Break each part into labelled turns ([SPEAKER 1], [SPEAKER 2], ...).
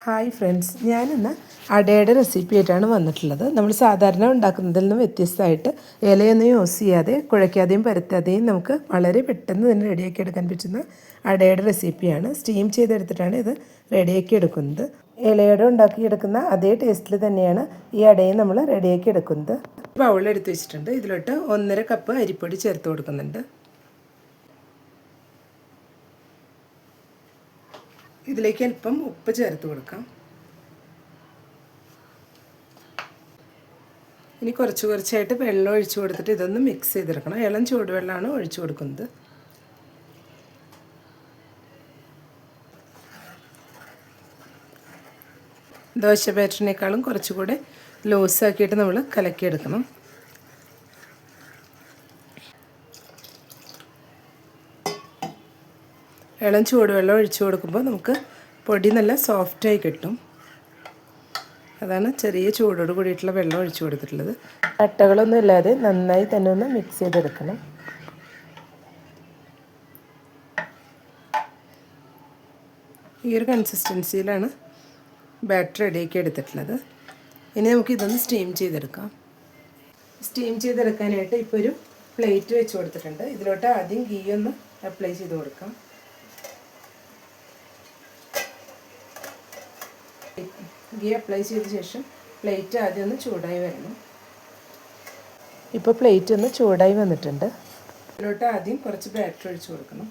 [SPEAKER 1] Hi friends, ഞാനിന്ന് അടയുടെ recipe ആയിട്ടാണ് വന്നിട്ടുള്ളത്. നമ്മൾ സാധാരണ ഉണ്ടാക്കുന്നതിൽ നിന്ന് വ്യത്യസ്തമായിട്ട് ഇലയൊന്നും യൂസ് ചെയ്യാതെ കുഴയ്ക്കാതെയും പരത്താതെയും നമുക്ക് വളരെ പെട്ടെന്ന് തന്നെ റെഡിയാക്കി എടുക്കാൻ പറ്റുന്ന അടയുടെ റെസിപ്പിയാണ്. സ്റ്റീം ചെയ്തെടുത്തിട്ടാണ് ഇത് റെഡിയാക്കി എടുക്കുന്നത്. ഇലയുടെ ഉണ്ടാക്കിയെടുക്കുന്ന അതേ ടേസ്റ്റിൽ തന്നെയാണ് ഈ അടയും നമ്മൾ റെഡിയാക്കി എടുക്കുന്നത്. ബൗളെടുത്ത് വെച്ചിട്ടുണ്ട്. ഇതിലോട്ട് 1.5 കപ്പ് അരിപ്പൊടി ചേർത്ത് കൊടുക്കുന്നുണ്ട്. ഇതിലേക്ക് അല്പം ഉപ്പ് ചേർത്ത് കൊടുക്കാം. ഇനി കുറച്ചായിട്ട് വെള്ളം ഒഴിച്ചു കൊടുത്തിട്ട് ഇതൊന്ന് മിക്സ് ചെയ്തെടുക്കണം. ഇളം ചൂടുവെള്ളമാണ് ഒഴിച്ചു കൊടുക്കുന്നത്. ദോശ ബാറ്ററിനേക്കാളും കുറച്ചുകൂടെ ലൂസാക്കിയിട്ട് നമ്മൾ കലക്കിയെടുക്കണം. ഇളം ചൂടുവെള്ളം ഒഴിച്ചു കൊടുക്കുമ്പോൾ നമുക്ക് പൊടി നല്ല സോഫ്റ്റായി കിട്ടും. അതാണ് ചെറിയ ചൂടോട് കൂടിയിട്ടുള്ള വെള്ളം ഒഴിച്ചു കൊടുത്തിട്ടുള്ളത്. കട്ടകളൊന്നും ഇല്ലാതെ നന്നായി തന്നെ ഒന്ന് മിക്സ് ചെയ്തെടുക്കണം. ഈ ഒരു കൺസിസ്റ്റൻസിയിലാണ് ബാറ്റർ റെഡിയാക്കി എടുത്തിട്ടുള്ളത്. ഇനി നമുക്ക് ഇതൊന്ന് സ്റ്റീം ചെയ്തെടുക്കാം. സ്റ്റീം ചെയ്തെടുക്കാനായിട്ട് ഇപ്പോൾ ഒരു പ്ലേറ്റ് വെച്ച് കൊടുത്തിട്ടുണ്ട്. ഇതിലോട്ട് ആദ്യം ഗീ ഒന്ന് അപ്ലൈ ചെയ്ത് കൊടുക്കാം. ഗീ അപ്ലൈ ചെയ്ത ശേഷം പ്ലേറ്റ് ആദ്യം ഒന്ന് ചൂടായി വരണം. ഇപ്പോൾ പ്ലേറ്റ് ഒന്ന് ചൂടായി വന്നിട്ടുണ്ട്. ഇതിലോട്ട് ആദ്യം കുറച്ച് ബാറ്റർ ഒഴിച്ച് കൊടുക്കണം.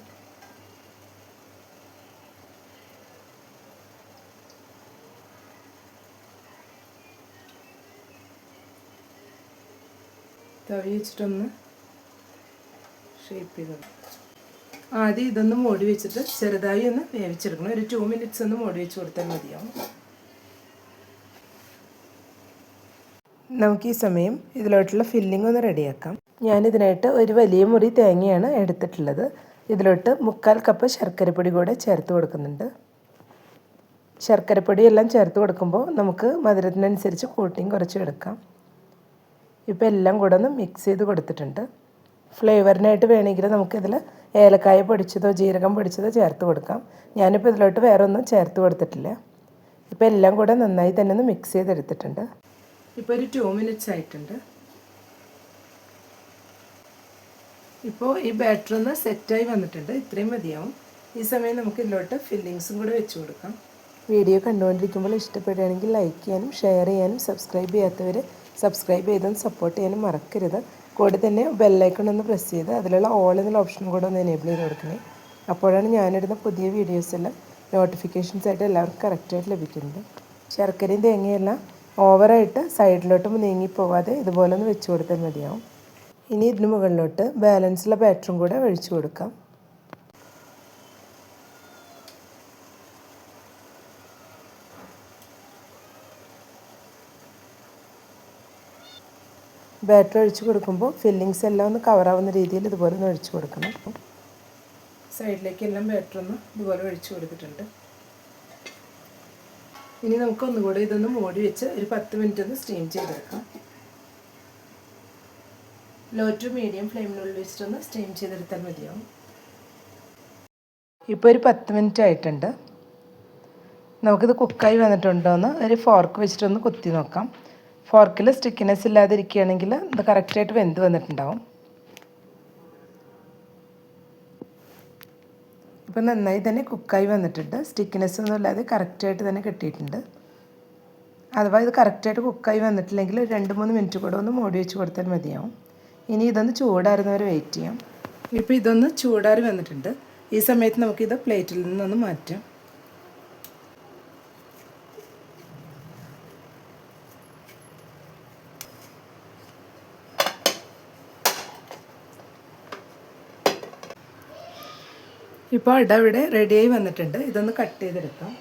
[SPEAKER 1] തവി വെച്ചിട്ടൊന്ന് ഷേപ്പ് ചെയ്ത് ആദ്യം ഇതൊന്ന് മൂടി വെച്ചിട്ട് ചെറുതായി ഒന്ന് വേവിച്ചെടുക്കണം. ഒരു 2 മിനിറ്റ്സ് ഒന്ന് മൂടി വെച്ച് കൊടുത്താൽ മതിയാവും. നമുക്ക് ഈ സമയം ഇതിലോട്ടുള്ള ഫില്ലിംഗ് ഒന്ന് റെഡിയാക്കാം. ഞാനിതിനായിട്ട് ഒരു വലിയ മുറി തേങ്ങയാണ് എടുത്തിട്ടുള്ളത്. ഇതിലോട്ട് 1/4 കപ്പ് ശർക്കരപ്പൊടി കൂടെ ചേർത്ത് കൊടുക്കുന്നുണ്ട്. ശർക്കരപ്പൊടി എല്ലാം ചേർത്ത് കൊടുക്കുമ്പോൾ നമുക്ക് മധുരത്തിനനുസരിച്ച് കൂട്ടിയും കുറച്ചും എടുക്കാം. ഇപ്പോൾ എല്ലാം കൂടെ ഒന്ന് മിക്സ് ചെയ്ത് കൊടുത്തിട്ടുണ്ട്. ഫ്ലേവറിനായിട്ട് വേണമെങ്കിൽ നമുക്കിതിൽ ഏലക്കായ പൊടിച്ചതോ ജീരകം പൊടിച്ചതോ ചേർത്ത് കൊടുക്കാം. ഞാനിപ്പോൾ ഇതിലോട്ട് വേറെ ഒന്നും ചേർത്ത് കൊടുത്തിട്ടില്ല. ഇപ്പോൾ എല്ലാം കൂടെ നന്നായി തന്നെ ഒന്ന് മിക്സ് ചെയ്തെടുത്തിട്ടുണ്ട്. ഇപ്പോൾ ഒരു 2 മിനിറ്റ്സ് ആയിട്ടുണ്ട്. ഇപ്പോൾ ഈ ബാറ്റർ ഒന്ന് സെറ്റായി വന്നിട്ടുണ്ട്. ഇത്രയും മതിയാവും. ഈ സമയം നമുക്ക് ഇതിലോട്ട് ഫില്ലിങ്സും കൂടെ വെച്ച് കൊടുക്കാം. വീഡിയോ കണ്ടുകൊണ്ടിരിക്കുമ്പോൾ ഇഷ്ടപ്പെടുകയാണെങ്കിൽ ലൈക്ക് ചെയ്യാനും ഷെയർ ചെയ്യാനും സബ്സ്ക്രൈബ് ചെയ്യാത്തവർ സബ്സ്ക്രൈബ് ചെയ്തൊന്ന് സപ്പോർട്ട് ചെയ്യാനും മറക്കരുത്. കൂടെ തന്നെ ബെല്ലൈക്കൺ ഒന്ന് പ്രസ് ചെയ്ത് അതിലുള്ള ഓൾ എന്നുള്ള ഓപ്ഷൻ കൂടെ ഒന്ന് എനേബിൾ ചെയ്ത് കൊടുക്കണേ. അപ്പോഴാണ് ഞാനിടുന്ന പുതിയ വീഡിയോസ് എല്ലാം നോട്ടിഫിക്കേഷൻസ് ആയിട്ട് എല്ലാവർക്കും കറക്റ്റായിട്ട് ലഭിക്കുന്നത്. ശർക്കരയും തേങ്ങയെല്ലാം ഓവറായിട്ട് സൈഡിലോട്ടും നീങ്ങിപ്പോവാതെ ഇതുപോലെ ഒന്ന് വെച്ച് കൊടുത്താൽ മതിയാവും. ഇനി ഇതിന് മുകളിലോട്ട് ബാലൻസുള്ള ബാറ്ററും കൂടെ ഒഴിച്ചു കൊടുക്കാം. ബാറ്റർ ഒഴിച്ച് കൊടുക്കുമ്പോൾ ഫില്ലിങ്സ് എല്ലാം ഒന്ന് കവറാവുന്ന രീതിയിൽ ഇതുപോലെ ഒന്ന് ഒഴിച്ചു കൊടുക്കണം. സൈഡിലേക്കെല്ലാം ബാറ്റർ ഒന്ന് ഇതുപോലെ ഒഴിച്ചു കൊടുത്തിട്ടുണ്ട്. ഇനി നമുക്ക് ഒന്നുകൂടെ ഇതൊന്ന് മൂടി വെച്ച് ഒരു 10 മിനിറ്റ് ഒന്ന് സ്റ്റീം ചെയ്തെടുക്കാം. ലോ ടു മീഡിയം ഫ്ലെയിമിനുള്ളിൽ വെച്ചിട്ടൊന്ന് സ്റ്റീം ചെയ്തെടുത്താൽ മതിയാവും. ഇപ്പോൾ ഒരു 10 മിനിറ്റ് ആയിട്ടുണ്ട്. നമുക്കിത് കുക്കായി വന്നിട്ടുണ്ടോ എന്ന് ഒരു ഫോർക്ക് വെച്ചിട്ടൊന്ന് കുത്തി നോക്കാം. ഫോർക്കിൽ സ്റ്റിക്കിനെസ് ഇല്ലാതിരിക്കുകയാണെങ്കിൽ ഇത് കറക്റ്റായിട്ട് വെന്ത് വന്നിട്ടുണ്ടാവും. ഇപ്പോൾ നന്നായി തന്നെ കുക്കായി വന്നിട്ടുണ്ട്. സ്റ്റിക്കിനെസ് ഒന്നും ഇല്ലാതെ കറക്റ്റായിട്ട് തന്നെ കിട്ടിയിട്ടുണ്ട്. അഥവാ ഇത് കറക്റ്റായിട്ട് കുക്കായി വന്നിട്ടില്ലെങ്കിൽ 2-3 മിനിറ്റ് കൂടെ ഒന്ന് മൂടി വെച്ച് കൊടുത്താൽ മതിയാവും. ഇനി ഇതൊന്ന് ചൂടാറുന്നവരെ വെയിറ്റ് ചെയ്യാം. ഇപ്പോൾ ഇതൊന്ന് ചൂടാറി വന്നിട്ടുണ്ട്. ഈ സമയത്ത് നമുക്കിത് പ്ലേറ്റിൽ നിന്നൊന്ന് മാറ്റാം. ഇപ്പോൾ അട ഇവിടെ റെഡിയായി വന്നിട്ടുണ്ട്. ഇതൊന്ന് കട്ട് ചെയ്തെടുക്കാം.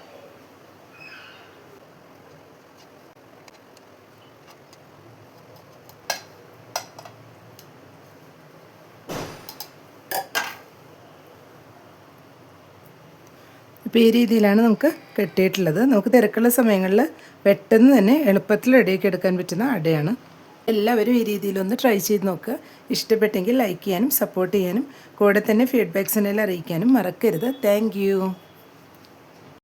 [SPEAKER 1] ഇപ്പോൾ ഈ രീതിയിലാണ് നമുക്ക് കെട്ടിയിട്ടുള്ളത്. നമുക്ക് തിരക്കുള്ള സമയങ്ങളിൽ പെട്ടെന്ന് തന്നെ എളുപ്പത്തിൽ റെഡിയാക്കി എടുക്കാൻ പറ്റുന്ന അടയാണ്. എല്ലാവരും ഈ രീതിയിലൊന്ന് ട്രൈ ചെയ്ത് നോക്കുക. ഇഷ്ടപ്പെട്ടെങ്കിൽ ലൈക്ക് ചെയ്യാനും സപ്പോർട്ട് ചെയ്യാനും കൂടെ തന്നെ ഫീഡ്ബാക്സിനെല്ലാം അറിയിക്കാനും മറക്കരുത്. Thank you.